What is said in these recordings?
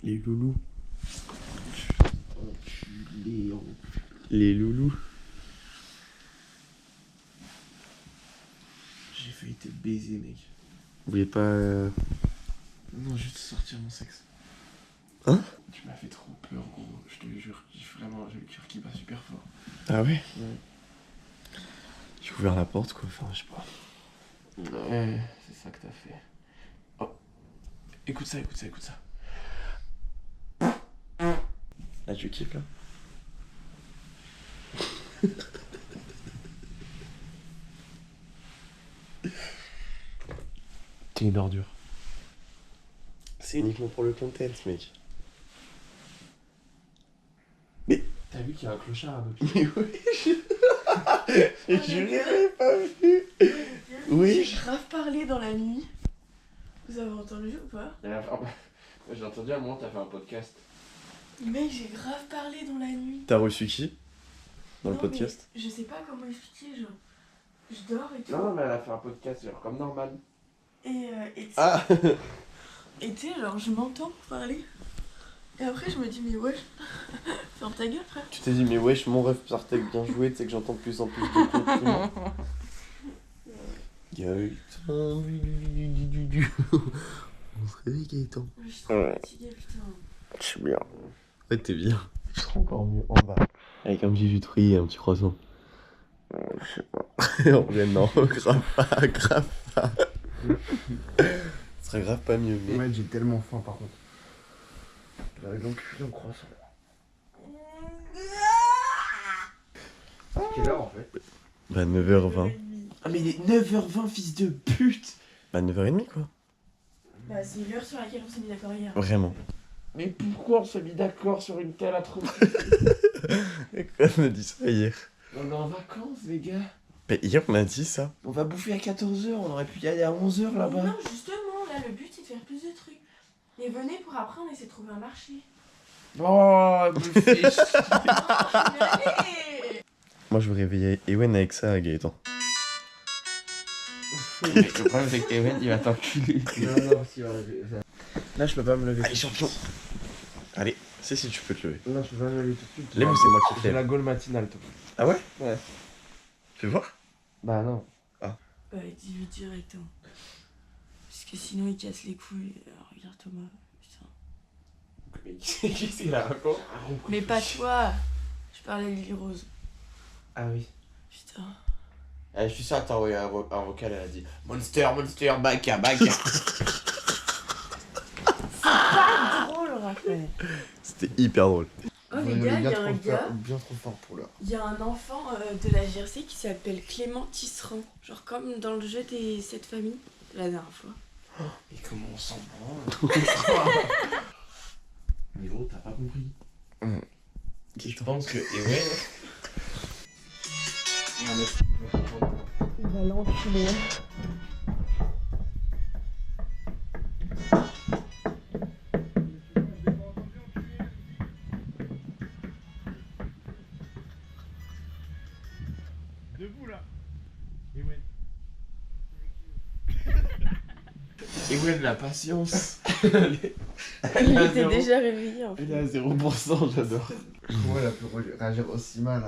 Les loulous. Enculé. Les loulous. J'ai failli te baiser, mec. Vous voulez pas... Non, juste sortir mon sexe. Hein? Tu m'as fait trop peur, gros. Je te jure, vraiment, j'ai le cœur qui bat super fort. Ah ouais? Ouais. J'ai ouvert la porte, quoi. Enfin, je sais pas. Ouais, c'est ça que t'as fait. Oh. Écoute ça, écoute ça, écoute ça. Là, tu kiffes, là? T'es une ordure. C'est uniquement pour le content, mec. T'as vu qu'il y a un clochard à notre pied? Mais oui, j'ai juré, j'avais pas vu. Oui. J'ai grave parlé dans la nuit. Vous avez entendu ou pas? J'ai entendu à un moment, t'as fait un podcast. Mec, j'ai grave parlé dans la nuit. T'as reçu qui? Dans le Non, podcast? mais je sais pas comment expliquer, genre. Je dors et tout. Non, mais elle a fait un podcast, genre comme normal. Et Ah. tu sais, genre, je m'entends parler. Et après, je me dis, mais wesh, ferme ta gueule, frère. Tu t'es dit, mais wesh, mon rêve Sartek bien joué, tu sais que j'entends de plus en plus de compliments. Gaëtan, on se réveille, Gaëtan. Je suis trop Ouais. fatiguée, putain. Je suis bien. Ouais, t'es bien. Je serai encore mieux en bas. Avec un petit jus de fruits et un petit croissant. Je sais pas. En vrai, non, grave pas, grave pas. Ce serait grave pas mieux, mais... Ouais, j'ai tellement faim par contre. J'arrive donc plus en croissant. Quelle heure en fait? Bah, 9h20. Ah, mais il est 9h20, fils de pute! Bah, 9h30, quoi. Bah, c'est l'heure sur laquelle on s'est mis d'accord hier. Vraiment. Mais pourquoi on s'est mis d'accord sur une telle atrocité? Et quoi, on a dit ça hier? On est en vacances, les gars. Mais hier, on a dit ça. On va bouffer à 14h, on aurait pu y aller à 11h là-bas. Non, justement, là, le but, c'est de faire plus de trucs. Et venez pour après, on essaie de trouver un marché. Oh, me fais chier. Allez. Moi, je veux réveiller Ewen avec ça, Gaëtan. Le problème, c'est que Ewen, il va t'enculer. Non, si, là, je peux pas me lever. Allez, champion. Allez, si tu peux te lever. Non, je peux pas me lever tout de suite. Lève ou c'est moi qui te J'ai lève? la gaule matinale, toi. Ah ouais? Ouais. Fais voir. Bah non. Bah, dis-lui direct, hein. Parce que sinon, il casse les couilles. Regarde Thomas, putain. Mais qui c'est là encore? Mais pas toi. Je parlais de Lily Rose. Ah oui. Putain. Je suis sûr que t'as envoyé un vocal, elle a dit Monster, Monster, Baka, Baka. Pas drôle, Raphaël. C'était hyper drôle. Oh, les gars, il y a un gars. Bien trop fort pour l'heure. Il y a un enfant de la GRC qui s'appelle Clément Tisserand. Genre comme dans le jeu des 7 familles, la dernière fois. Et comment on s'en branle? Mais gros, t'as pas compris. Je pense que Ewen. Il va l'enculer. Debout là. Ewen. Ewen, la patience. Il était déjà réveillé en fait. Elle est à 0%, j'adore. Comment elle a pu réagir aussi mal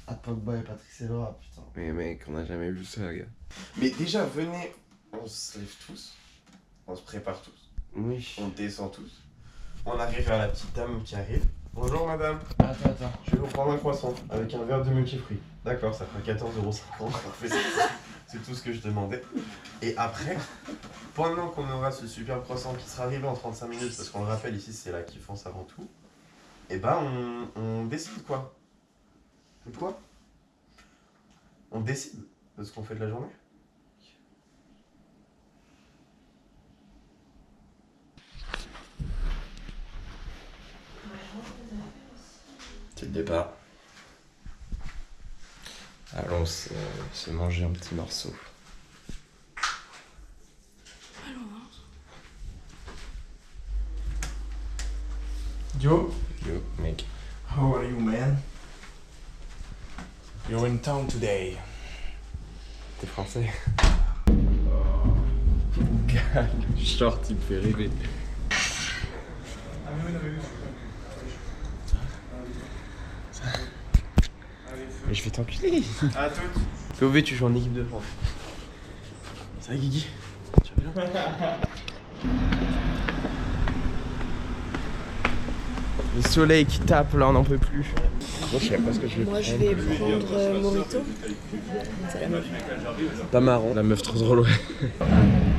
à Pogba et Patrick Evra, putain. Mais mec, on a jamais vu ça, gars. Mais déjà, venez, on se lève tous, on se prépare tous. Oui. On descend tous. On arrive vers la petite dame qui arrive. Bonjour madame. Attends. Je vais vous prendre un croissant avec un verre de multifruits. D'accord, ça fera 14,50 €. Parfait, c'est tout ce que je demandais. Et après, pendant qu'on aura ce superbe croissant qui sera arrivé en 35 minutes, parce qu'on le rappelle ici c'est la kiffance avant tout, et bah on décide quoi. De quoi? On décide de ce qu'on fait de la journée. C'est le départ. Allons se manger un petit morceau. Yo, Yo, mec. how are you, man? You're in town today. T'es français? Short, il me fait rêver. Mais je vais t'enculer. À toutes. POV, tu joues en équipe de France. Ça va Guigui? Tu vas bien? Le soleil qui tape là, on n'en peut plus. Moi je sais pas ce que je vais Moi je prendre. vais prendre Morito. C'est la meuf. Pas marrant. La meuf trop drôle, ouais.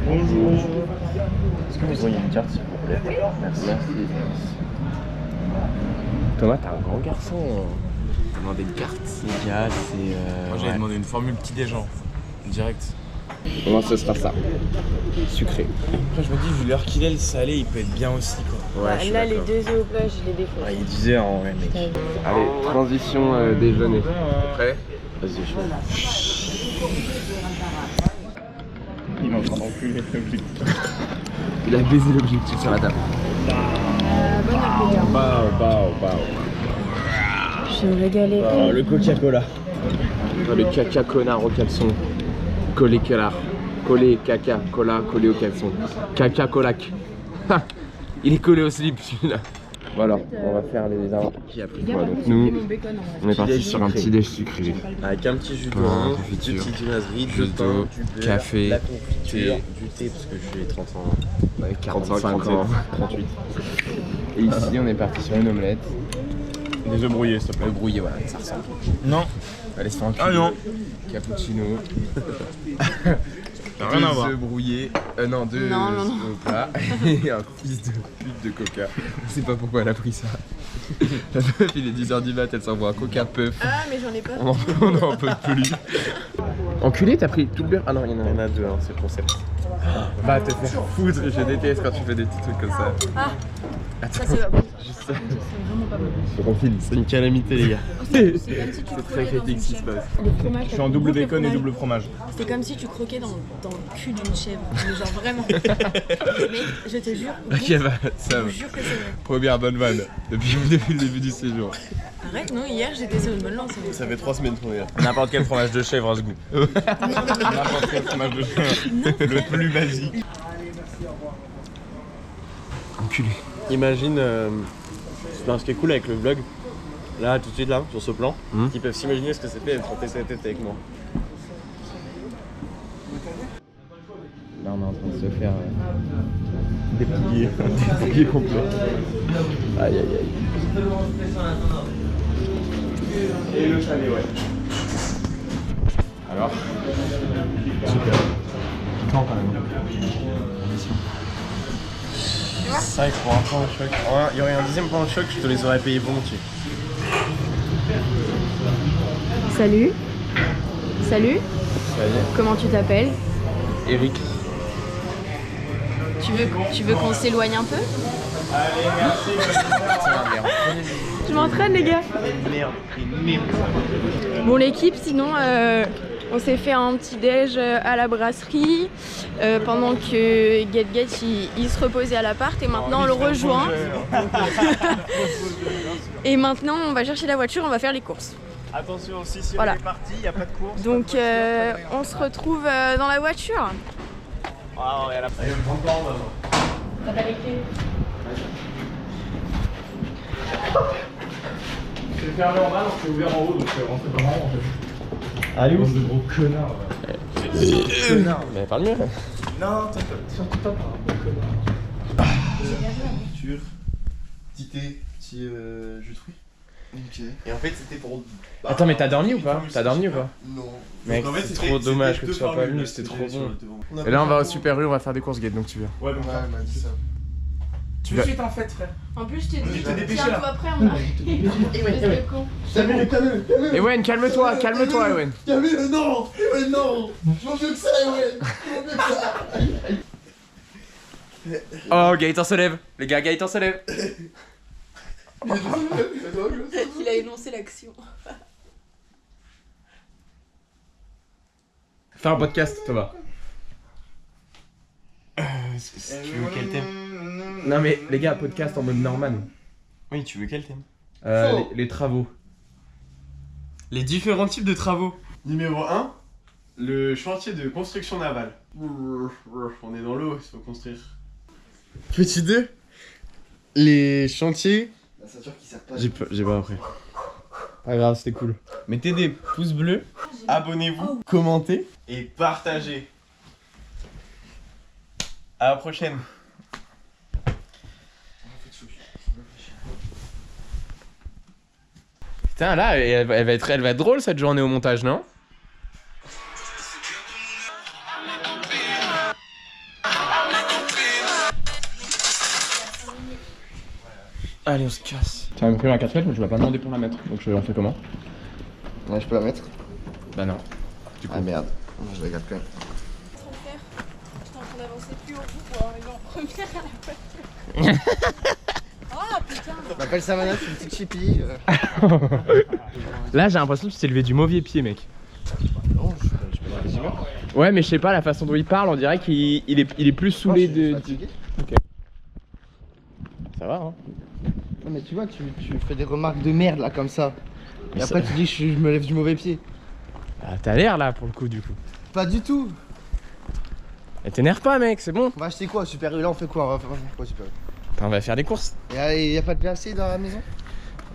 Bonjour. Est-ce que vous auriez une carte s'il vous plaît? Merci. Thomas, t'es un grand garçon. Demander une carte. Les gars, c'est. Moi j'avais demandé une formule petit déjeuner. Direct. Moi ce sera ça. Sucré. Après je me dis vu l'heure qu'il est, le salé il peut être bien aussi quoi. Ouais, je suis là, les d'accord. 2 œufs au plat, je les défonce. Ouais, il est 10h en vrai mec. Allez, transition déjeuner. Prêt? Vas-y, je Il est en train d'enculer l'objectif. Il a baisé l'objectif sur la table. Bonne appétit. Je vais me régaler. Oh, le Coca-Cola. Oh, le caca connard au caleçon. Collé connard. Collé caca, cola, collé au caleçon. Caca colac. Il est collé au slip celui-là. Bon alors, on va faire les avant. Qui a pris quoi? Donc nous, on est parti sur un petit déj sucré. Avec un petit jus d'orange, une petite viennoiserie, de pain, du beurre, café, la confiture, du thé parce que je suis 30 ans. 45 ans. 38. Et ici on est parti sur une omelette. Des œufs brouillés, s'il te plaît. Brouillé, voilà, ça ressemble. Non, Allez, se faire un ah non, cappuccino. ça n'a rien à voir. 2 œufs brouillés. Non, 2 Non, non, non. au plat. Et un fils de pute de coca. Je sais pas pourquoi elle a pris ça. La meuf, il est 10h du mat, elle s'envoie un coca puff. Ah, mais j'en ai pas. On en peut plus. Enculé, t'as pris tout le beurre? Ah non, il y en a deux, hein, c'est le concept. Va te faire foutre, je déteste quand tu fais des petits trucs comme ça. Ah, Attends, ça c'est pas bon. juste ça. C'est vraiment pas bon. Je confine. C'est une calamité, les gars. C'est comme si tu C'est très croquais dans critique une ce qui se chèvre. passe. Le fromage, Je suis en double bacon et double fromage. C'est comme si tu croquais dans le cul d'une chèvre. Mais genre vraiment. Mais je te jure. Ok, bah, ça Je va. te jure que c'est vrai. Première bonne vanne depuis le début du séjour. Arrête, non, hier j'étais sur une bonne lance. Ça fait 3 semaines qu'on est là. N'importe quel fromage de chèvre a ce goût. N'importe quel fromage de chèvre. Le plus basique. Enculé. Imagine, non, ce qui est cool avec le vlog, là, tout de suite, là, sur ce plan, ils peuvent s'imaginer ce que c'était d'être en tête à tête avec moi. Là, on est en train de se faire Dépouillé. Dépouillé complet. Aïe, aïe, aïe. Et le chalet, ouais. Alors Super. Piquant quand même. C'est vrai que pour un pain au choc, il y aurait un deuxième pain au choc, je te les aurais payés volontiers. Salut. Salut. Salut. Comment tu t'appelles? Eric. Tu veux qu'on s'éloigne un peu? Allez, merci. Je m'entraîne les gars. Merde. Bon l'équipe sinon on s'est fait un petit déj à la brasserie pendant que Get il se reposait à l'appart et maintenant on le rejoint. Et maintenant on va chercher la voiture, on va faire les courses. Attention aussi, si Voilà. on est parti, il n'y a pas de course. Donc on se retrouve dans la voiture. Ah, ouais, Allez, on prend pas en main. T'as pas les clés? C'est fermé en bas, donc c'est ouvert en haut, donc rentrez pas en haut en fait. Allez, où? De gros connards. Mais parle mieux. Non, surtout pas par rapport au connard. Voiture, petit thé, petit jus de fruits. Ok. Et en fait, c'était pour. Attends, mais t'as dormi ou pas? T'as dormi ou pas? Non. Mec, Donc, en fait, c'est c'était- trop dommage c'était que tu deux sois pas formules, venu, c'était trop sur bon. le devant. Et là, on va au Super U, on va faire des courses Gate, donc tu viens. Ouais, donc Ouais, elle m'a dit ça. Tu tout de vas- suite en fait, frère. En plus je t'ai dit, t'ai dépêché, tiens là. toi après on arrive. Espèce de con. Calme-le. Ewen, calme-toi, calme-toi, Ewen. Calme-le, non. Ewen, non. Je m'en veux que ça, Ewen. Je m'en veux que ça. Oh, Gaëtan se lève. Les gars, Gaëtan se lève. Il a énoncé l'action. Fais un podcast, Thomas. Tu veux quel thème? Non, mais les gars, podcast en mode Norman. Oui, tu veux quel thème? Les travaux. Les différents types de travaux. Numéro 1, le chantier de construction navale. On est dans l'eau, il faut construire. Petit 2, les chantiers. La ceinture qui sert pas. J'ai pas appris. Pas grave, c'était cool. Mettez des pouces bleus, abonnez-vous, commentez et partagez. À la prochaine. Putain, là, elle va être drôle cette journée au montage, non? Allez, on se casse. Ça va me faire un 4 mètres, mais je vais pas demander pour la mettre. Donc on fait comment? Ouais, je peux la mettre? Bah non. Ah merde. Je la garde quand même. J'étais en train d'avancer plus haut pour arriver en première à la voiture. Oh putain! Je m'appelle Savannah, je suis une petite chippie. Là, j'ai l'impression que tu t'es levé du mauvais pied, mec. Non, je peux pas les humeurs. Ouais, mais je sais pas, la façon dont il parle, on dirait qu'il est plus saoulé de. Ok. Ça va, hein? Non, mais tu vois, tu fais des remarques de merde là comme ça. Et après, tu dis que je me lève du mauvais pied. Ah, t'as l'air là pour le coup, du coup. Pas du tout. Et t'énerve pas, mec, c'est bon. On va acheter quoi au Super U? Là, on fait quoi? On va faire quoi au Super U? On va faire des courses. Et y a pas de VAC dans la maison?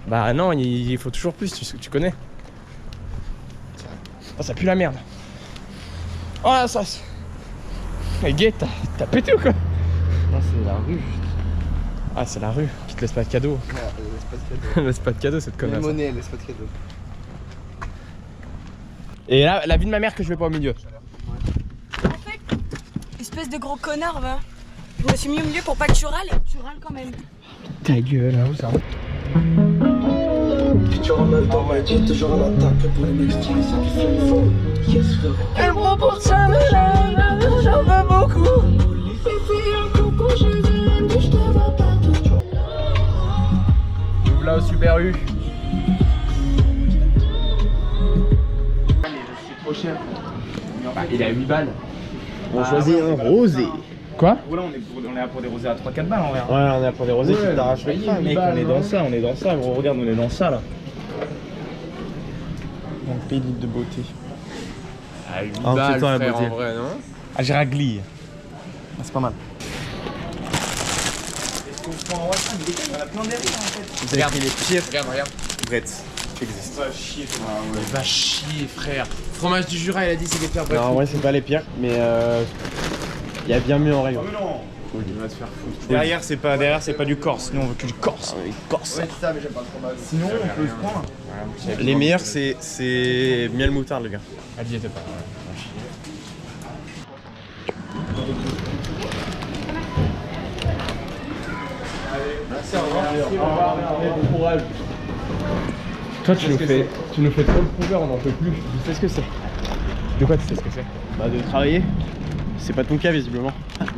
Bah non, il faut toujours plus, tu connais. Oh, ça pue la merde. Oh là, ça. Mais Gay, t'as pété ou quoi? Non, c'est la rue juste. Ah, c'est la rue qui te laisse pas de cadeau. Ouais, laisse pas de cadeau. Laisse pas de cadeau, cette Les connasse. monnaies, laisse pas de cadeau. Et là, la vie de ma mère que je vais pas au milieu. En fait, espèce de gros connard va. Je me suis mis au milieu pour pas que tu râles et tu râles quand même. Ta gueule, hein, où ça? Toujours en même temps, ouais, j'ai toujours un attaque pour les mecs qui sont qui font le faux. Yes, frérot. Elle me prend pour ça, mais j'en veux beaucoup. Ouvre là au Super U. C'est trop cher. Bah, il est à 8 balles. On choisit un rosé. Quoi? Là, on est là pour des rosés à 3-4 balles en vrai. Ouais, on est là pour des rosés qui t'arrachent le crâne. Mec, on est dans ça, gros. Regarde, on est dans ça là. Un pays de beauté. À 8 Ah, balles, putain, la frère, beauté. en vrai, non? Ah, j'ai ragli. Ah, c'est pas mal. Vous avez pris les pires Regarde. brettes qui existent. Va chier, frère. Fromage du Jura, il a dit c'est des pires brettes. Non, en vrai, c'est pas les pires, mais il y a bien mieux en rayon. Il va se faire foutre. Derrière, c'est pas du corse. Nous, on veut que du corse. Corse. Ouais, c'est ça, mais j'aime pas le fromage. Sinon, on peut se prendre. Les meilleurs, c'est miel moutarde, le gars. Elle y était pas. Bon courage. Toi, tu nous fais trop le prouveur, on en peut plus. Tu sais ce que c'est? De quoi tu sais ce que c'est? Bah, de travailler. C'est pas ton cas, visiblement.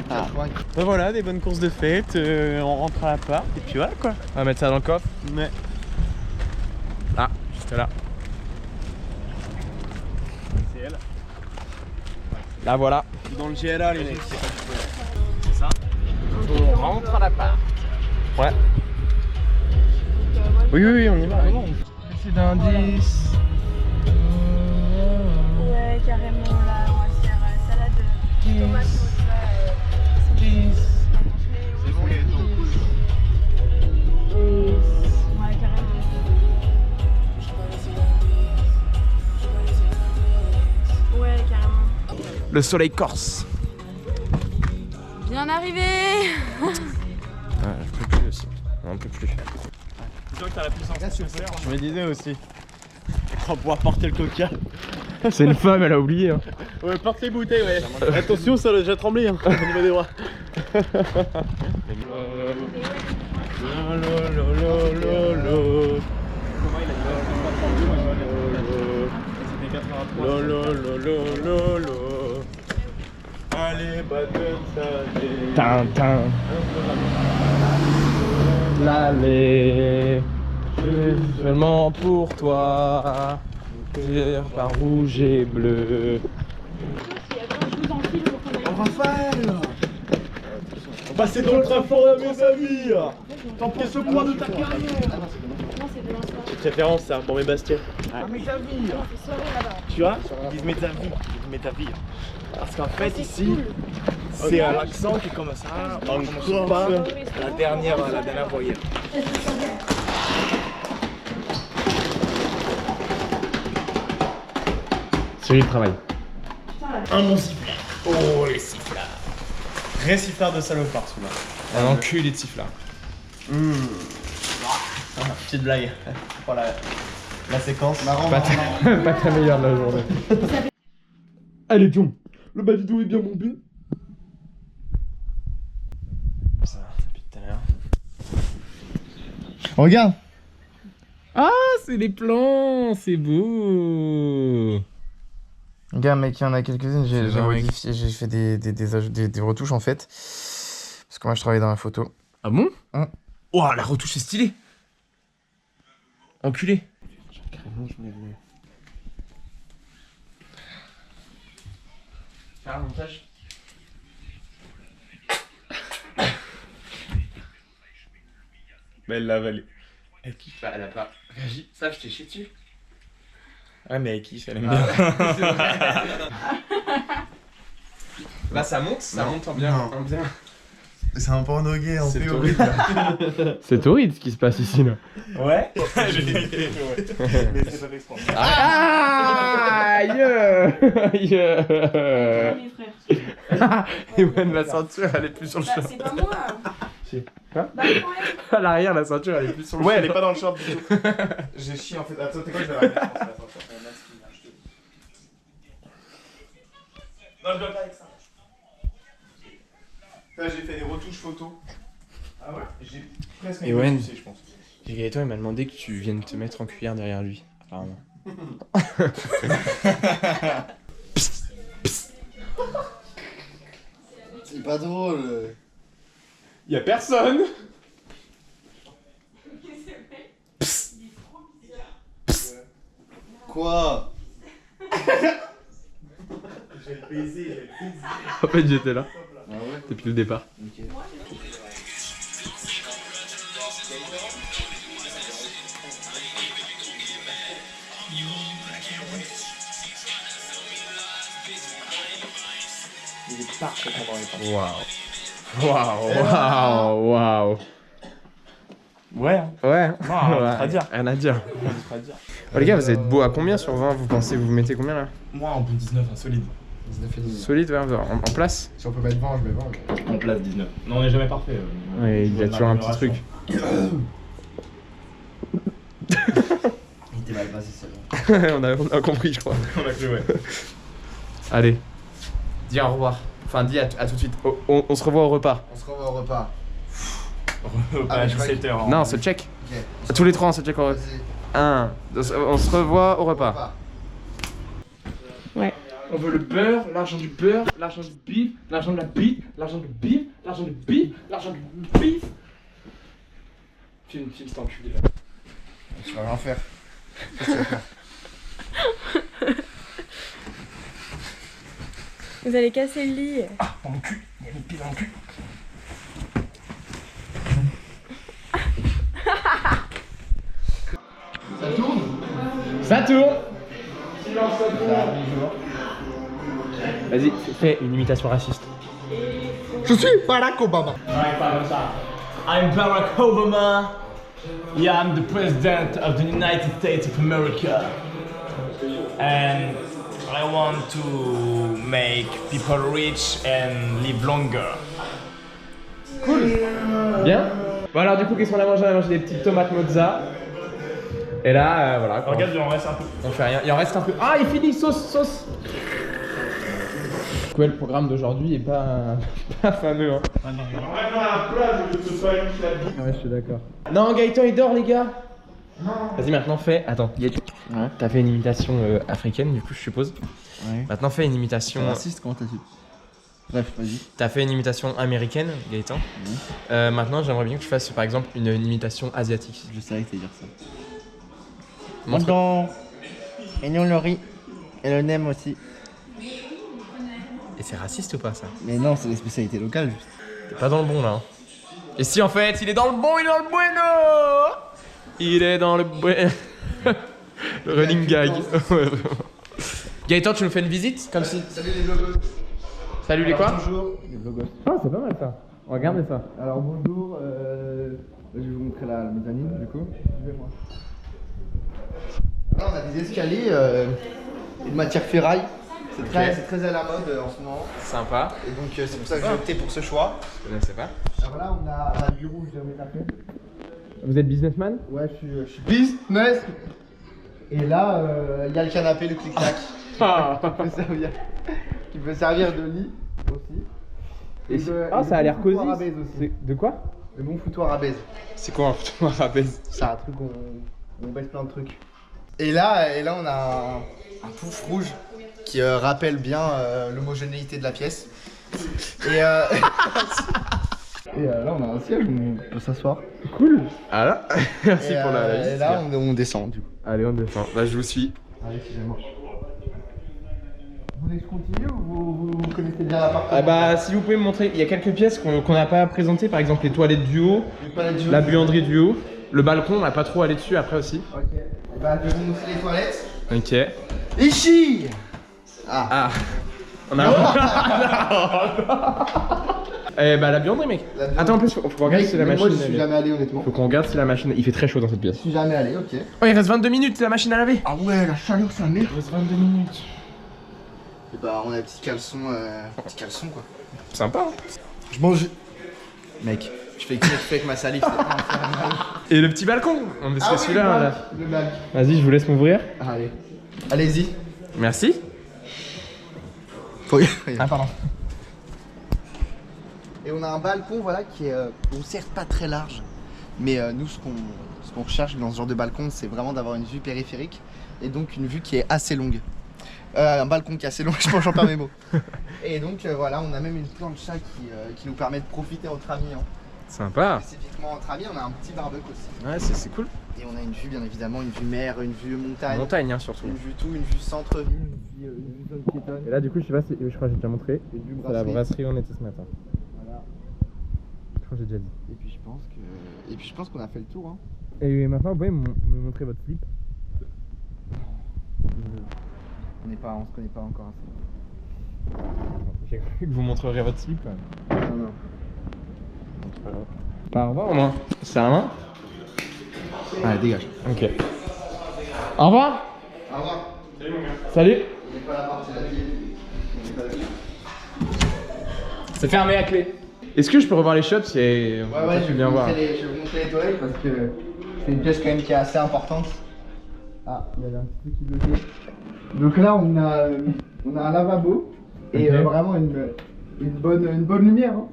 Ah, ouais. Bah voilà, des bonnes courses de fête, on rentre à l'appart, et puis voilà quoi. On va mettre ça dans le coffre. Mais Ah, juste là. C'est elle. Là, voilà. dans le GLA, les mecs. C'est ça. On rentre à l'appart. Ouais. Oui, on y va. C'est d'indice. Ouais, carrément là, on va se faire salade tomate C'est bon, les Ouais, carrément. Ouais, carrément. Le soleil corse. Bien arrivé. Ah, je peux plus aussi. On peut plus. C'est sûr que t'as la puissance nécessaire. Je me disais aussi. On va pouvoir porter le coca. C'est une femme, elle a oublié. Hein. Ouais, porte les bouteilles, ouais. Attention, ça a déjà tremblé, hein, au niveau des bras. Allez, Batman, Tintin. L'allée. Seulement pour toi. Par rouge et bleu. Raphaël! Passez dans le train fort, mes amis. T'en penses quoi de ta carrière? Petite référence, ça, pour mes Bastien. Tu vois? Ils se mettent ta vie. Parce qu'en fait, ici, C'est l'accent qui est comme ça. On commence pas la dernière voyelle. Celui le travail. Un bon sifflard. Oh, les sifflards. Vrai sifflard de salopard celui-là. Un enculé de sifflard. Petite blague. Voilà la séquence. Marrant, Pas marrant. pas ta meilleure de la journée. Allez, Pion. Le bas du dos est bien bombé. Ça, depuis tout à l'heure. Regarde. Ah, c'est les plans, c'est beau. Regarde mec, il y en a quelques-unes, j'ai C'est vrai, modifié, j'ai fait des retouches en fait. Parce que moi je travaille dans la photo. Ah bon? Hein. Ouah, la retouche est stylée. Enculé. Faire un montage. Mais elle l'a avalé. Elle kiffe, elle a pas réagi. Ça, je t'ai chié dessus. Ouais, mais elle kiffe, elle aime bien. Là, ça monte en bien. Non. En bien. C'est un porno gay en C'est théorie. C'est torride ce qui se passe ici là. Ouais. J'ai évité, ouais. Mais c'est pas exprès. Aïe. Ewan, la ceinture elle est plus sur le short. C'est pas moi. Quoi Bah, À l'arrière, la ceinture elle est plus sur le Ouais, short. elle est pas dans le short du tout. J'ai chié en fait. Attends, t'es quoi, je vais la remettre. Attends, non, je dois pas avec ça. Là, j'ai fait des retouches photos. Ah ouais? J'ai presque Et ouais. je pense. Et Gaëtan il m'a demandé que tu viennes te mettre en cuillère derrière lui, apparemment. C'est pas drôle. Y'a personne. Quoi? J'ai le baiser, En fait j'étais là, Ah ouais? depuis le départ. Ok. Il est parfaitement dans les pas. Waouh. Ouais, hein. Ouais. Non, rien à dire. Rien à dire. Pas à dire. Oh, les gars, vous êtes beaux à combien sur 20? Vous pensez vous mettez combien là? Moi, en bout 19, un solide. 19,5. Solide, ouais, en place? Si on peut mettre 20, je mets 20. En place 19. Non, on n'est jamais parfait. Ouais, il y a toujours un petit truc. Il était mal passé celle-là. on a compris, je crois. On a cru, ouais. Allez, dis au revoir. Enfin, dis à tout de suite. On se revoit au repas. On se revoit au repas. À je crois que- 17h. Non, on se check. Ok. Tous les trois, on se check au repas. Vas-y. On se revoit au repas. On veut le beurre, l'argent du beurre, l'argent du bif, l'argent de la bite, l'argent du bif, l'argent du bif, l'argent du bif. Film cet enculé là. Tu vas rien faire. Vous allez casser le lit. Dans le cul, il y a mis le pied dans le cul. Ça tourne. Vas-y, fais une imitation raciste. Je suis Barack Obama. I'm Barack Obama. Yeah, I'm the president of the United States of America. And I want to make people rich and live longer. Bien. Bon alors du coup, qu'est-ce qu'on a mangé? On a mangé des petites tomates mozza. Et là, voilà. quoi. Regarde, il en reste un peu. On fait rien. Il en reste un peu. Ah, il finit, sauce. Ouais, le programme d'aujourd'hui est pas fameux. Hein. On va dans la plage, je te sois une la Ouais, je suis d'accord. Non, Gaëtan il dort, les gars. Vas-y, maintenant fais. Attends, Gaëtan. Ouais. T'as fait une imitation africaine, du coup, je suppose. Ouais. Maintenant, fais une imitation. Raciste, comment t'as dit? Bref, vas-y. T'as fait une imitation américaine, Gaëtan. Maintenant, j'aimerais bien que tu fasses, par exemple, une imitation asiatique. Je savais que t'allais dire ça. Montre- Et nous le riz. Et le nem aussi. Et c'est raciste ou pas, ça? Mais non, c'est les spécialités locales juste. T'es pas dans le bon, là. Hein. Et si, en fait, il est dans le bon, il est dans le bueno. Il est dans le bueno. Le running gag. Ouais, vraiment. Gaëtan, tu nous fais une visite comme si... Salut les vlogueurs. Salut les quoi? Bonjour, les vlogos. Ah, c'est pas mal ça. Regardez ça. Alors bonjour, je vais vous montrer la mezzanine du coup. Suivez-moi. Là on a des escaliers de matière ferraille. C'est très à la mode en ce moment. Sympa. Et donc c'est pour ça que j'ai opté pour ce choix. Je connaissais pas. Alors là on a un bureau où je vais mettre après. Vous êtes businessman? Ouais, je suis business. Et là il y a le canapé, le clic-clac. qui peut servir de lit aussi. Ah, ça a l'air cosy. Aussi. De quoi? Le bon foutoir à baise. C'est quoi un foutoir à baise? C'est un truc où on baisse plein de trucs. Et là on a un pouf rouge qui rappelle bien l'homogénéité de la pièce. Et là on a un siège où on peut s'asseoir. Cool. Ah là, merci pour la Et là on descend du coup. Allez, on descend. Bah, je vous suis. Allez, suivez-moi. Vous voulez que je continue ou vous connaissez déjà l'appartement? Ah bah, si vous pouvez me montrer, il y a quelques pièces qu'on n'a pas présentées, par exemple les toilettes du haut, la buanderie du haut, le balcon, on n'a pas trop allé dessus après aussi. Ok. Bah, je vais vous montrer les toilettes. Ok. Ici. Ah. On a. Eh bah, la buanderie, mec. Attends, en plus, faut qu'on regarde si la machine. Moi, je suis jamais allé, honnêtement. Faut qu'on regarde si la machine. Il fait très chaud dans cette pièce. Je suis jamais allé, ok. Oh, il reste 22 minutes, la machine à laver. Ah ouais, la chaleur, ça merde. Il reste 22 minutes. Et bah, on a un petit caleçon quoi. Sympa. Hein. Je mange. Mec, je fais avec ma salive, c'est infernal. Et le petit balcon. On est celui-là. Là. Le bac. Vas-y, je vous laisse m'ouvrir. Allez. Allez-y. Merci. Ah, pardon. Et on a un balcon, voilà, qui est, bon, certes pas très large, mais nous, ce qu'on recherche dans ce genre de balcon, c'est vraiment d'avoir une vue périphérique et donc une vue qui est assez longue. Un balcon qui est assez long, j'en perds mes mots. Et donc voilà, on a même une plancha qui nous permet de profiter entre amis. Hein. Sympa. Spécifiquement entre amis, on a un petit barbecue aussi. Ouais, c'est cool. Et on a une vue, bien évidemment, une vue mer, une vue montagne. Montagne, hein, surtout. Une vue tout, une vue centre-ville, une vue zone piétonne. Et là, du coup, je sais pas si. Je crois que j'ai déjà montré. Une vue C'est la brasserie où on était ce matin. Voilà. Je crois que j'ai déjà dit. Et puis je pense qu'on a fait le tour. Hein. Et maintenant, vous pouvez me montrer votre slip. On se connaît pas encore assez. J'ai cru que vous montreriez votre slip. Non, non. Bah, au revoir au moins. C'est à la main? Allez, dégage. Ok. Au revoir. Au revoir. Salut mon gars. Salut. On n'est pas la partie de la ville. C'est fermé à clé. Est-ce que je peux revoir les shops si Ouais, je vais bien vous voir. montrer les toilettes parce que c'est une pièce quand même qui est assez importante. Ah, il y avait un petit truc qui bloquait. Donc là, on a un lavabo et Ok. vraiment une bonne lumière. Hein.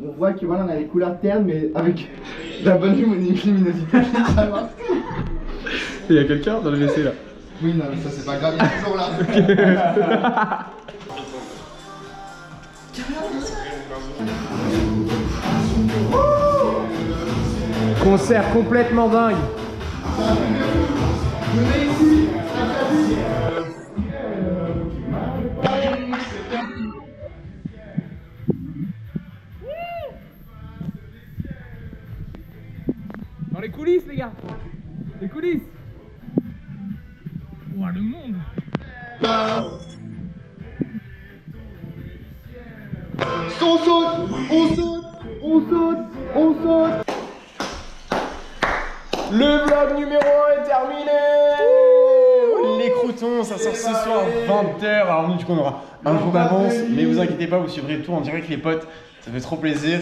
On voit que voilà, on a les couleurs ternes, mais avec la bonne luminosité. Ça va. Il y a quelqu'un dans le WC là. Oui, non, mais ça c'est pas grave, il est toujours là. Concert complètement dingue. Dans les coulisses les gars. Les coulisses. Ouah le monde. On saute, on saute, on saute, on saute. Le vlog numéro 1 est terminé. Les croutons, ça sort ce soir 20h. Alors nous du coup on aura un jour d'avance, mais vous inquiétez pas, vous suivrez tout en direct les potes, ça fait trop plaisir.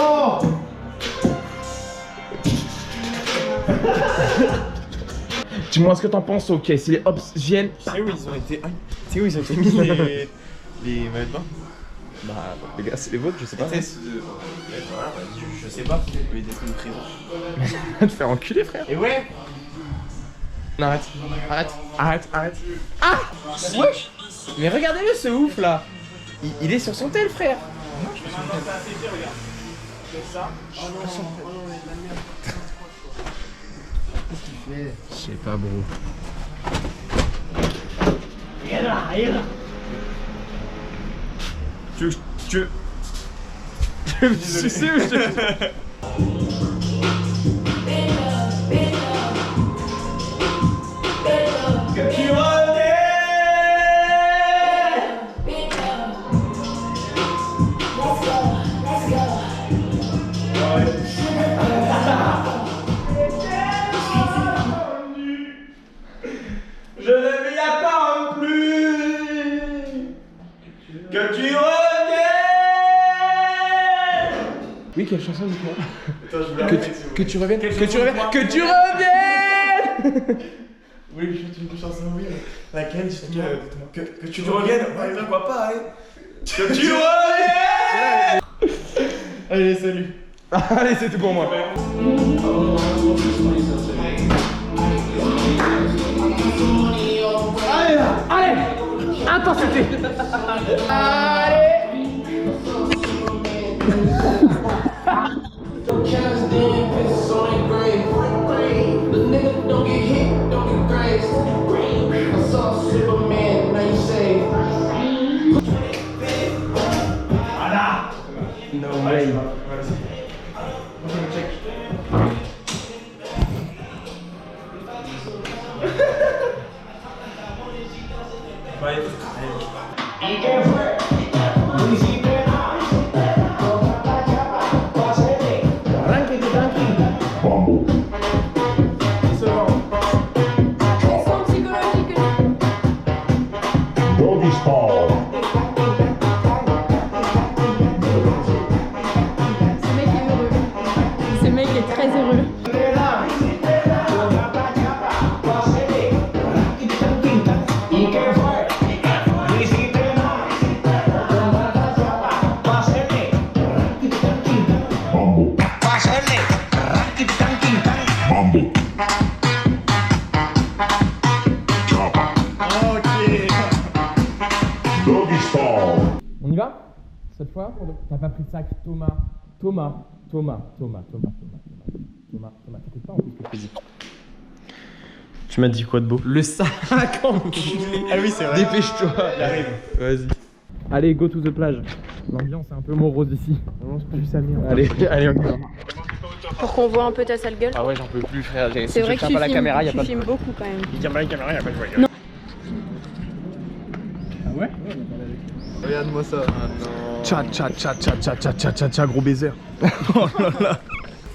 Oh! Dis-moi ce que t'en penses, ok, si les hops viennent. C'est où ils ont été mis les maillots de bain? Bah les gars, c'est les vôtres, je sais pas. Voilà, je sais pas, vous pouvez tester une prison. Te faire enculer frère. Et ouais. Non, arrête. Ah wesh. Mais regardez-le ce ouf là. Il est sur son tel frère. Je sais pas bro. Tu veux. Je sais où je... Que tu reviennes. Que tu reviennes. Que tu reviennes. Oui, je chante une chanson, oui. Laquelle, justement que tu reviennes. Ouais, pourquoi pas, hein. Que tu reviennes. Allez, salut. Allez, c'est tout pour moi. Allez, intensité. Allez. No way. Ce mec est très heureux. On y va? Cette fois? T'as pas pris de sac, Thomas. Thomas, t'écoutes pas en plus ce que je te dis. Tu m'as dit quoi de beau? Le sac, enculé. Ah oui, c'est vrai. Dépêche-toi. J'arrive. Vas-y. Allez, go to the plage. L'ambiance est un peu morose ici. On se plus sa merde. Allez, on y va. Pour qu'on voit un peu ta sale gueule. Ah ouais, j'en peux plus, frère. C'est vrai que tu la caméra, y a pas filmes beaucoup quand même. Il tient pas la caméra, y'a pas de voyage. Non. Ah ouais? Regarde-moi ça. Tcha, gros baiser. Oh là là.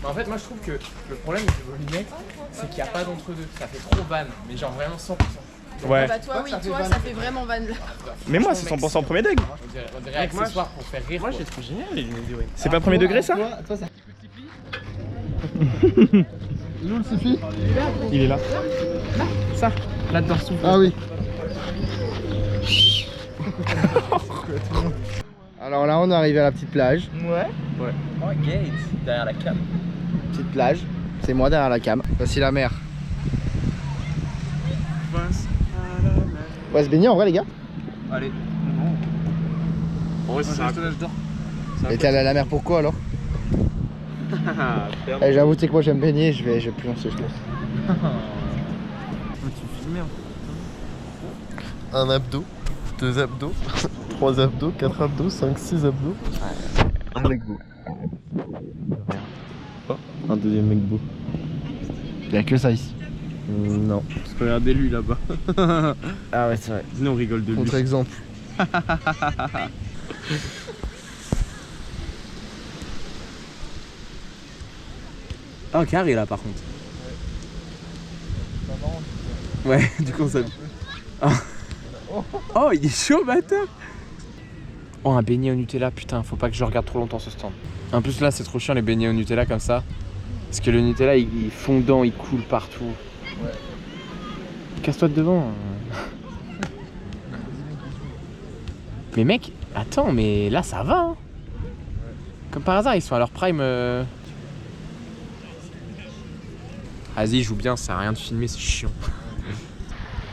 En fait, moi je trouve que le problème de vos lunettes, c'est qu'il n'y a pas d'entre-deux. Ça fait trop van, mais genre vraiment 100%. Ouais. Bah toi oui, toi ça fait vraiment van là. Mais moi, c'est 100% premier degré. On dirait accessoire pour faire rire. Moi, j'ai trouvé génial les lunettes d'Ewan. C'est pas premier degré ça? Toi, ça. Où le Sifi? Il est là. Ça, là-dedans, souffle. Ah oui. Alors là, on est arrivé à la petite plage. Ouais. Oh, Gate, derrière la cam. Petite plage. C'est moi derrière la cam. Voici la mer. On va se baigner en vrai, les gars? Allez. En vrai, c'est un peu l'âge d'or. Et t'es allé à la mer pourquoi alors? Eh, j'avoue, tu sais que moi j'aime baigner, je vais plus lancer, je pense. Un abdo, 2 abdos, 3 abdos, 4 abdos, 5, 6 abdos. Un mec beau. Oh, un deuxième mec beau. Y'a que ça ici. Non, parce que regardez lui là-bas. Ah ouais, c'est vrai. Sinon on rigole de lui. Contre-exemple. Oh, carré là par contre. Ouais, du coup on s'habille. Oh, il est chaud, bâtard. Oh, un beignet au Nutella, putain, faut pas que je regarde trop longtemps ce stand. En plus là, c'est trop chiant les beignets au Nutella comme ça. Parce que le Nutella, il est fondant, il coule partout. Ouais. Casse-toi de devant. Mais mec, attends, mais là ça va. Hein. Comme par hasard, ils sont à leur prime. Vas-y, joue bien, ça sert à rien de filmer, c'est chiant.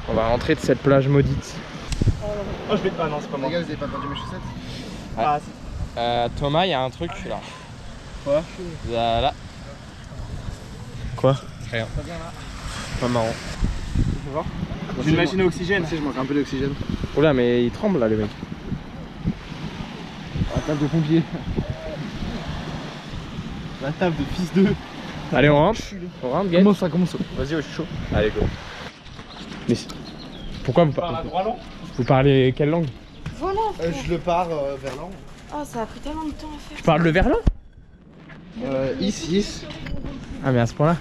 On va rentrer de cette plage maudite. Oh, je vais. Ah non, c'est pas moi. Les gars, vous avez pas perdu mes chaussettes? Thomas, il y a un truc là. Quoi? Là. Quoi? Rien. Pas marrant. J'ai une machine à oxygène. Je manque un peu d'oxygène. Oula, mais il tremble là, le mec. La table de pompier. La table de fils de. Allez, on rentre. On rentre, Gaël. Comment ça, comment ça? Vas-y, je suis chaud. Allez, go. Mais pourquoi vous parlez? Vous parlez quelle langue? Voilà. Je le pars verlan. Oh ça a pris tellement de temps à faire. Tu parles le verlan? Is. Ah, mais à ce point-là.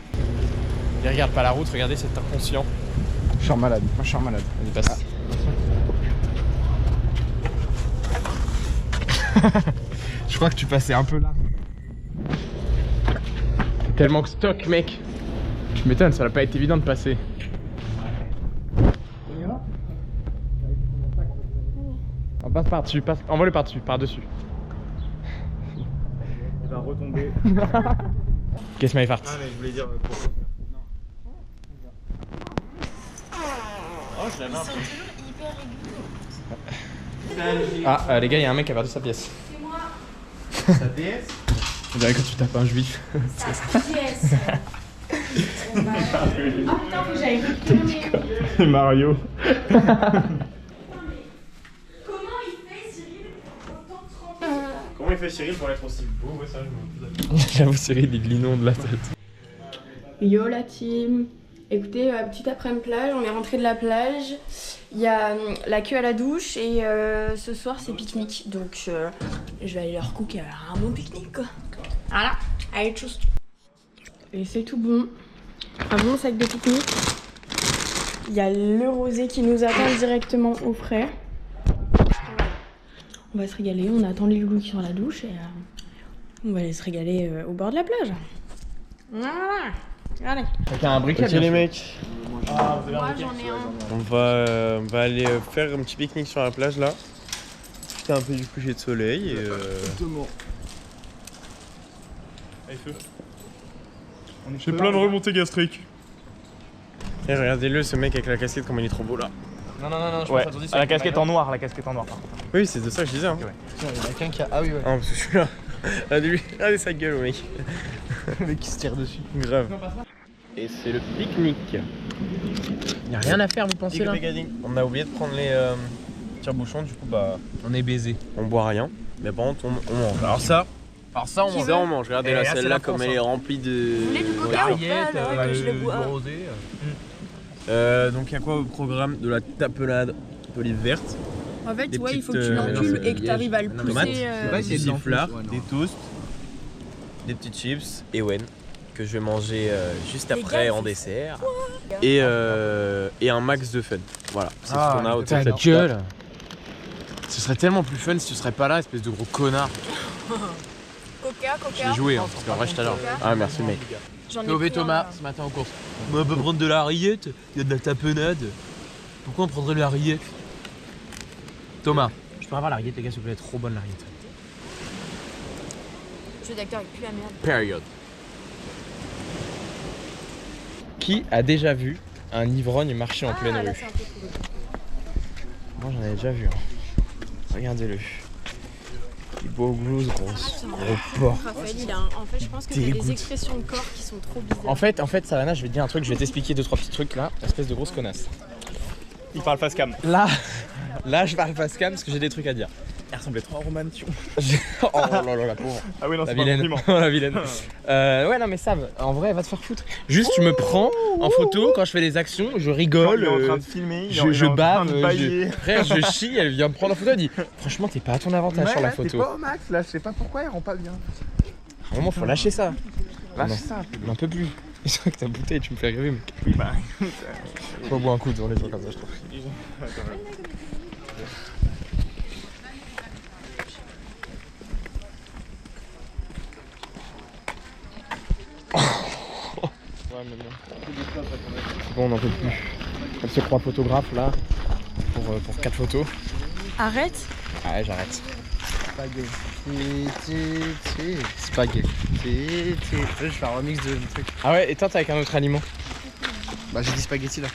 Il regarde pas la route, regardez cet inconscient. Je suis en malade. Moi, je suis en malade. Vas-y, passe. Je crois que tu passais un peu là. Tellement que stock, mec. Tu m'étonnes, ça va pas être évident de passer. On passe par-dessus, envoie-le par-dessus, par-dessus. Il va retomber. Guess my fart. Ah mais je voulais dire Oh je l'avais un peu. Ah, les gars, il y a un mec qui a perdu sa pièce. C'est moi. Sa DS. On dirait quand tu tapes un juif. Yes. Ah putain, faut que j'aille récupérer. Mario. Comment il fait Cyril en temps de tremper? Comment il fait Cyril pour être aussi beau? Ouais, ça, je me pose J'avoue, Cyril, il l'inonde la tête. Yo la team. Écoutez, petite après-midi plage, on est rentré de la plage. Il y a la queue à la douche et ce soir c'est pique-nique. Donc je vais aller leur cooker un bon pique-nique quoi. Voilà, allez tchuss. Et c'est tout bon. Un bon sac de pique-nique. Il y a le rosé qui nous attend directement au frais. On va se régaler, on attend les loulous qui sont à la douche et on va aller se régaler au bord de la plage. Voilà. Allez. Quelqu'un a un briquet. Ok les mecs, Ah, vous avez Moi un j'en ai un. on va aller faire un petit pique-nique sur la plage là. Profiter un peu du coucher de soleil et Allez, feu. J'ai plein de remontées gastriques. Et regardez-le, ce mec avec la casquette, comment il est trop beau là. Non, je Ouais, la casquette en noir, Oui, c'est de ça que je disais. Hein. Tiens, il y en a quelqu'un qui a. Ah oui, ouais. Ah, parce que je suis là. Regardez sa gueule, au mec. Le mec qui se tire dessus. Grave. Et c'est le pique-nique. Y'a rien à faire, vous pensez là? On a oublié de prendre les tire-bouchons, du coup, bah, On est baisé. on boit rien. Mais par contre, on mange. Alors ça, on mange. ça on mange. Regardez Et là, là, c'est celle-là, la comme France, elle est hein. remplie de. Vous voulez du coca ou pas là, que je le bois? Donc il y a quoi au programme? De la tapenade d'olive verte, En fait, Des ouais, il faut que petites, tu non, l'encules c'est et que tu arrives à le tomates. pousser. des sifflards, des toasts, des petites chips et Wen que je vais manger juste Les après gars, en c'est dessert et un max de fun. Voilà, c'est ce qu'on a au Ta total. gueule. Ce serait tellement plus fun si tu serais pas là, espèce de gros connard. Coca, Je l'ai joué, hein, parce qu'en vrai, je t'adore. Ah merci mec. J'en ai Sauvé pris un, Thomas là. ce matin en course. On peut prendre de la rillette, il y a de la tapenade. Pourquoi on prendrait de la rillette? Thomas, je peux avoir la rillette, les gars, s'il vous plaît, trop bonne la rillette. Le jeu d'acteur, il pue la merde. Period. Qui a déjà vu un ivrogne marcher en pleine Ah, là, rue? c'est un peu cool. Moi j'en avais déjà vu. Hein. Regardez-le. Il boit au blues, gros porc. Raphaël, il a en fait, je pense que t'as des expressions de corps qui sont trop bizarres. En fait, Savannah, je vais te dire un truc, je vais t'expliquer 2-3 petits trucs là, espèce de grosse connasse. Il parle face cam. Là, je parle face cam parce que j'ai des trucs à dire. Elle ressemblait trop à Romane Thion. Oh là là, la pauvre. Ah oui, non, La c'est pas un vilaine. compliment. La vilaine. Ouais, non, mais Sav, en vrai, va te faire foutre. Juste, tu me prends en photo quand je fais des actions, je rigole. Il est en train de filmer, il Je est en train bave, de bailler. frère, je chie, elle vient me prendre en photo, elle dit franchement, t'es pas à ton avantage sur la photo. T'es pas au max là, je sais pas pourquoi il rend pas bien. À un moment, faut lâcher ça. Lâche Non. ça. On n'en peut plus. C'est vrai que ta bouteille, tu me fais rêver, mec. Oui, bah. Faut boire un coup devant les gens comme ça, je trouve. C'est bon, on n'en peut plus. Elle se croit photographe là, pour 4 photos. Arrête. Ah ouais, j'arrête. Spaghetti. Je fais un remix de truc. Ah ouais, et tente avec un autre aliment. Bah j'ai dit spaghetti là.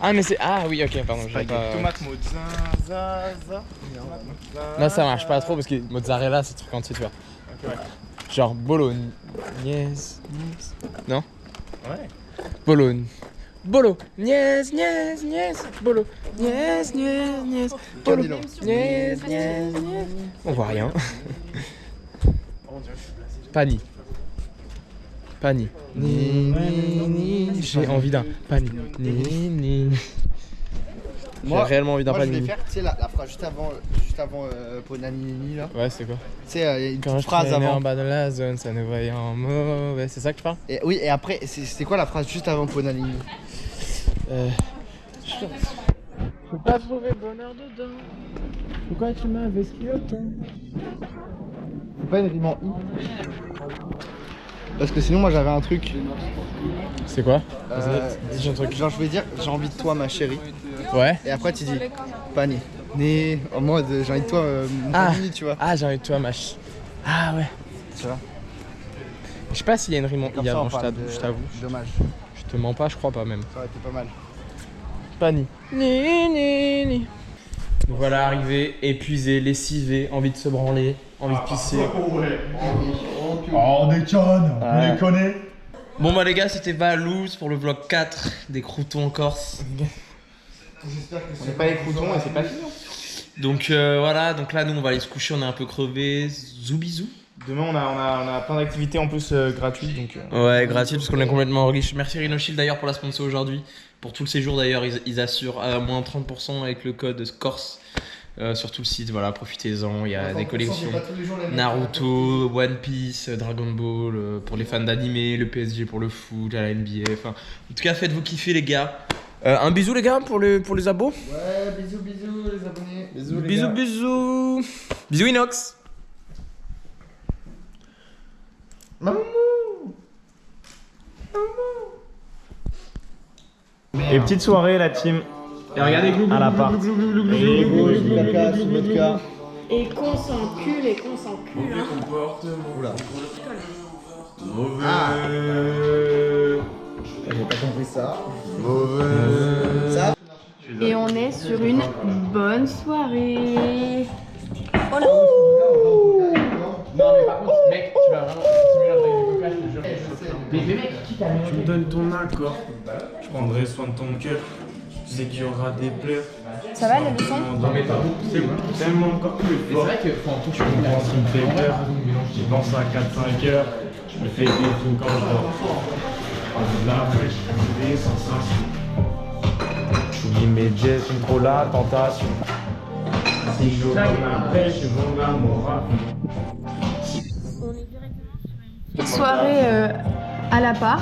Ah mais c'est... Ah oui, ok, pardon. j'avais pas... Tomate mozzarella. Non, ça marche pas trop parce que mozzarella, c'est truc entier, tu vois. Ok, ouais. Genre bolognaise. Non? Ouais. Bologne. Bolo. Niaise, niaise, niaise. Bolo. Niaise, niaise, niaise. Bolo. Camilo. Niaise, niaise, niaise. On voit rien. Pani. Pani. Ni, ni, ni. J'ai envie d'un pani. Ni, ni. J'ai réellement envie d'un Moi je vais pani. faire, tu sais, la phrase juste avant Ponanini là. Ouais, c'est quoi? Tu sais, il y a une Quand petite je phrase traînais avant. en bas de la zone, ça nous voyait en mauvais. C'est ça que tu parles? Et oui, et après, c'était quoi la phrase juste avant Ponanini? Je peux pas trouver bonheur dedans. Pourquoi tu m'as investi autant? C'est pas une rime en I. Parce que sinon, moi j'avais un truc. C'est quoi? Dis un truc. Genre, je voulais dire, j'ai envie de toi, ma chérie. Ouais. Et après, tu dis, panier. Né, en mode, j'ai envie de toi, mon panier, tu vois. Ah, j'ai envie de toi, Ah ouais. Tu vois. Je sais pas s'il y a une rime en Comme IA, ça, on bon, parle je t'avoue. Dommage. Je te mens pas, je crois pas même. Ça aurait été pas mal. Pani. Ni. Nous voilà arrivés, épuisés, lessivés, envie de se branler, envie de pisser. Oh, déconne, on les connaît. Bon bah les gars, c'était Valouz pour le vlog 4 des croutons en Corse. On n'est pas les croutons et c'est pas fini. Donc voilà, donc là nous on va aller se coucher, on est un peu crevés. Zoubizou. Demain, on a plein d'activités en plus gratuites. Donc, Ouais, gratuit parce qu'on est complètement riche. Merci Rhinoshield d'ailleurs pour la sponsor aujourd'hui. Pour tout le séjour d'ailleurs, ils assurent à moins 30% avec le code Corse sur tout le site. Voilà, profitez-en. Il y a des collections Naruto, One Piece, Dragon Ball pour les fans d'anime, le PSG pour le foot, la NBA. Enfin, en tout cas, faites-vous kiffer les gars. Un bisou les gars pour les abos. Ouais, bisous les abonnés. Bisous les gars. Bisous. Bisous Inox. Maman. Et petite soirée, la team. Et regardez, à l'appart. Et qu'on s'encule, hein. Oula. J'ai pas compris ça. Ça. Et on est sur une bonne soirée. Oh là. Non mais par contre, mec, tu vas vraiment stimuler la taille du coca, je te jure. Mais mec, qui t'a mis? Tu me donnes ton accord. Je prendrai soin de ton cœur. Tu sais qu'il y aura des pleurs. Ça va la leçon? Non mais c'est tellement encore plus fort. C'est vrai que faut en tout Tu comprends ce qui me fait peur. Je pense à 4-5 heures. Je me fais des films quand je dors. La fraîche, des sensations. J'oublie mes jets, sont trop la tentation. Si je comme un pêche, je vends l'amour à Soirée à l'appart.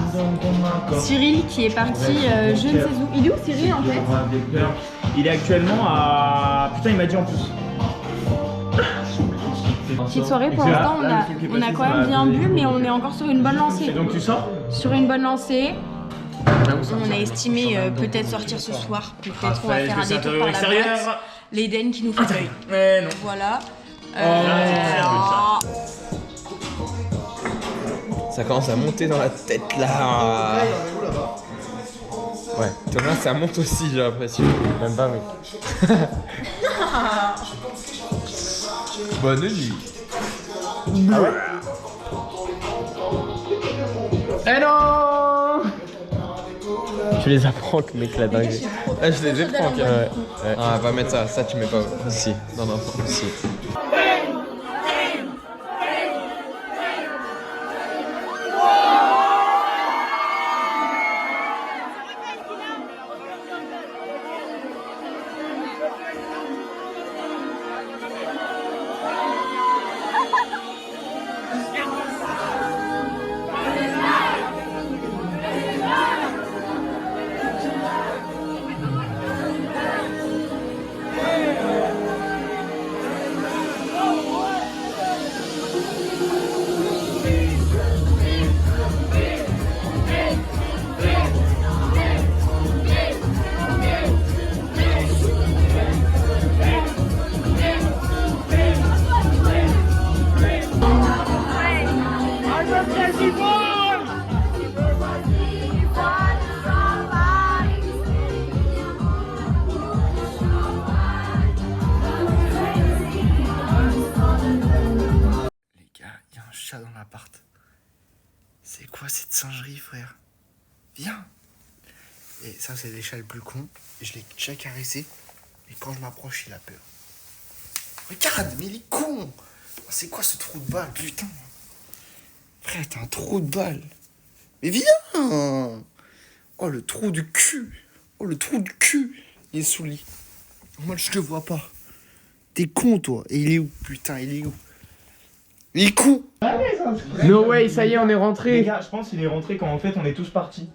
Cyril qui est parti je ne sais où. Il est où Cyril en fait? Il est actuellement à. Putain, il m'a dit en plus. Petite soirée pour l'instant, on a quand même bien bu, mais on est encore sur une bonne lancée. Et donc tu sors? Sur une bonne lancée. On a estimé peut-être sortir ce soir. Peut-être on va faire un détour par la boîte. L'Eden qui nous fait l'œil. Mais non. Voilà. Ça commence à monter dans la tête là. Ouais, Thomas, ça monte aussi, j'ai l'impression. Même pas, mec. Bonne nuit. Ah ouais? Eh non! Tu les apprends, mec, la dingue. Ah, je les ai pris, ok. Ouais. Ah, va mettre ça tu mets pas. Si. Non, si. Dans l'appart. C'est quoi cette singerie, frère? Viens. Et ça, c'est les chats le plus con. Je l'ai déjà caressé. Et quand je m'approche, il a peur. Regarde, mais il est con. C'est quoi ce trou de balle, putain? Frère, t'as un trou de balle. Mais viens. Oh, le trou du cul. Oh, le trou du cul. Il est sous le lit. Moi, je te vois pas. T'es con, toi. Et il est où? Putain, il est où? Il est con. No way, ça y est, on est Les rentré. gars, je pense qu'il est rentré quand en fait on est tous partis.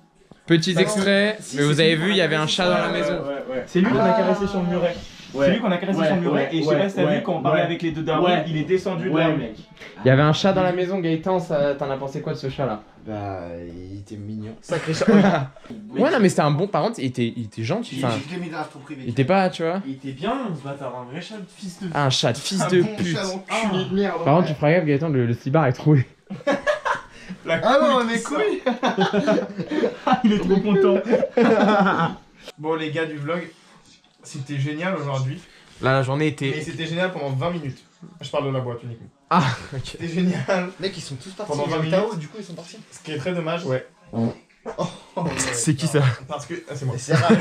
Petits extraits, mais vous avez vu, il y avait un chat dans la maison. C'est lui qu'on a caressé sur le muret. C'est lui qu'on a caressé sur le muret. Et je sais pas si t'as vu, quand on parlait avec les deux darons, il est descendu de là, mec. Il y avait un chat dans la maison, Gaëtan, t'en as pensé quoi de ce chat là? Bah, il était mignon. Sacré chat. Ouais, non, mais c'était un bon. Par contre, il était gentil. Enfin, Je l'ai mis dans la tour privée. il était pas, tu vois. Il était bien, ce bâtard, un vrai chat de fils de. Ah, un chat de fils de Bon pute. chat d'enculé de merde. Par contre, tu feras gaffe, Gaëtan, le slibard est troué. Ah non, mais couilles. Il est trop content. Bon, les gars du vlog, c'était génial aujourd'hui. Là, la journée Mais était. c'était génial pendant 20 minutes. Je parle de la boîte uniquement. Ah, ok. C'était génial. Mec, ils sont tous partis. Pendant 20 Genre, minutes. Tao, du coup, ils sont partis. Ce qui est très dommage. Ouais. C'est qui ça? Parce que. Ah, c'est moi. C'est rare.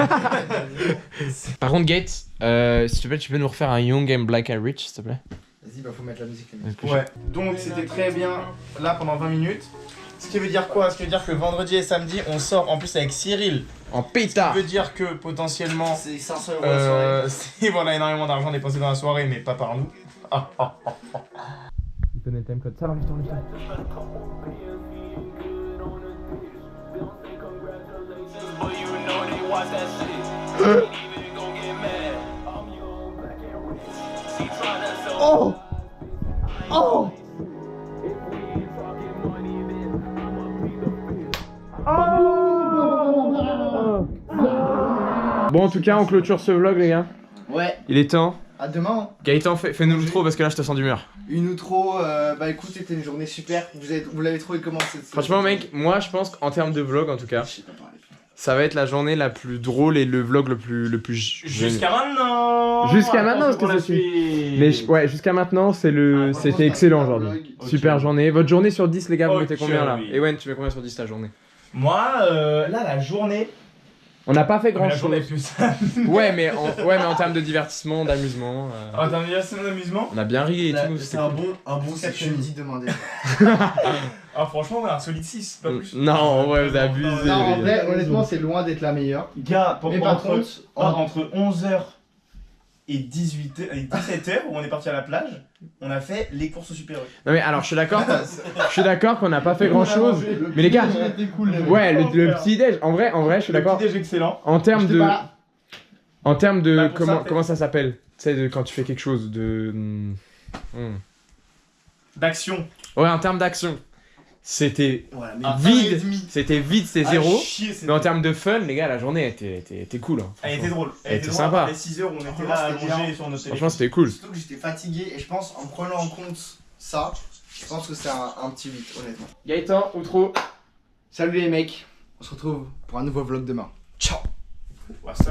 Par contre, Gate, s'il te plaît, tu peux nous refaire un Young and Black and Rich, s'il te plaît? Vas-y, bah faut mettre la musique. les mecs. Ouais. Donc c'était très bien là pendant 20 minutes. Ce qui veut dire quoi? Ce qui veut dire que vendredi et samedi on sort en plus avec Cyril. En Ce pétard! qui veut dire que potentiellement C'est 500 € la soirée. c'est voilà énormément d'argent dépensé dans la soirée mais pas par nous. Il connaît le timecode. Ça va, lève-toi. Oh! Oh! Bon, en tout cas, on clôture ce vlog, les gars. Ouais, Il est temps. à demain. Gaëtan, fais-nous l'outro parce que là, je te sens d'humeur. Une outro, bah écoute, c'était une journée super. Vous l'avez trouvé comment cette Franchement, mec, moi, je pense qu'en termes de vlog, en tout cas, Je sais pas parler. ça va être la journée la plus drôle et le vlog le plus Jusqu'à maintenant. Jusqu'à maintenant, parce que Pour la je suis- suite. Mais ouais, jusqu'à maintenant, c'était excellent aujourd'hui. Ok. Super journée. Votre journée sur 10, les gars, vous Ok, mettez combien là? oui. Ewen, tu mets combien sur 10 ta journée? Moi là la journée. On n'a pas fait Mais grand la journée chose. plus ça. Ouais, mais en termes de divertissement, d'amusement, En termes d'amusement. on a bien ri et tout. C'est c'était un cool. bon C'est que je me dis demander. Ah franchement ouais, un solide 6, pas plus. Non, ouais, vous abusez. Non, en les gars. vrai, honnêtement, c'est loin d'être la meilleure. Gars, Mais par contre, entre 11h et 17h où on est parti à la plage, on a fait les courses au Super U. Non mais alors, je suis d'accord qu'on n'a pas fait grand chose. Mais les gars, ouais, le petit déj. En vrai, je suis d'accord. Le petit déj excellent. En termes J'étais de, pas là. en termes de Bah, pour ça, comment ça s'appelle? Tu sais, de quand tu fais quelque chose de. D'action. Ouais, en termes d'action, c'était Voilà, vide. C'était vide, c'était zéro. Chier, Mais en termes de fun, les gars, la journée était cool. Hein, elle était drôle. Elle était drôle sympa. après les 6h où on était Franchement, là c'était allongés bien. sur notre téléphone. Franchement, c'était cool. Surtout que j'étais fatigué et je pense en prenant en compte ça, je pense que c'est un petit 8 honnêtement. Gaëtan, outro. Salut les mecs, on se retrouve pour un nouveau vlog demain. Ciao. Ouais, salut.